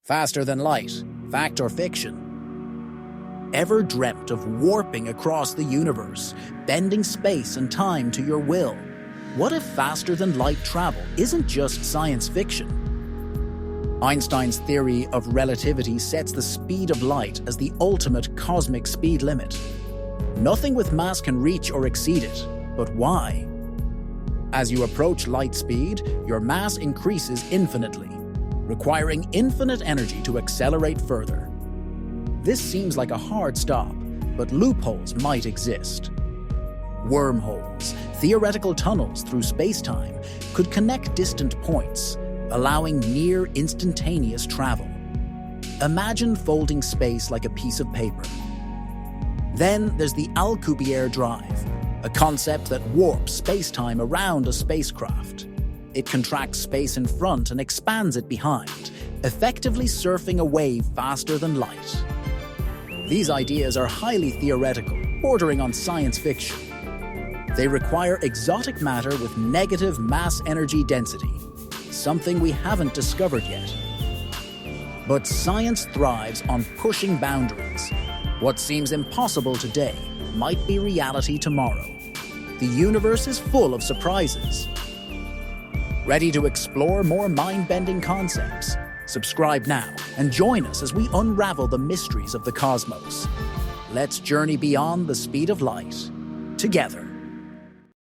Faster than light, fact or fiction? Ever dreamt of warping across the universe, bending space and time to your will? What if faster than light travel isn't just science fiction? Einstein's theory of relativity sets the speed of light as the ultimate cosmic speed limit. Nothing with mass can reach or exceed it, but why? As you approach light speed, your mass increases infinitely, requiring infinite energy to accelerate further. This seems like a hard stop, but loopholes might exist. Wormholes, theoretical tunnels through space-time, could connect distant points, allowing near instantaneous travel. Imagine folding space like a piece of paper. Then there's the Alcubierre drive, a concept that warps space-time around a spacecraft. It contracts space in front and expands it behind, effectively surfing a wave faster than light. These ideas are highly theoretical, bordering on science fiction. They require exotic matter with negative mass-energy density, something we haven't discovered yet. But science thrives on pushing boundaries. What seems impossible today might be reality tomorrow. The universe is full of surprises. Ready to explore more mind-bending concepts? Subscribe now and join us as we unravel the mysteries of the cosmos. Let's journey beyond the speed of light together.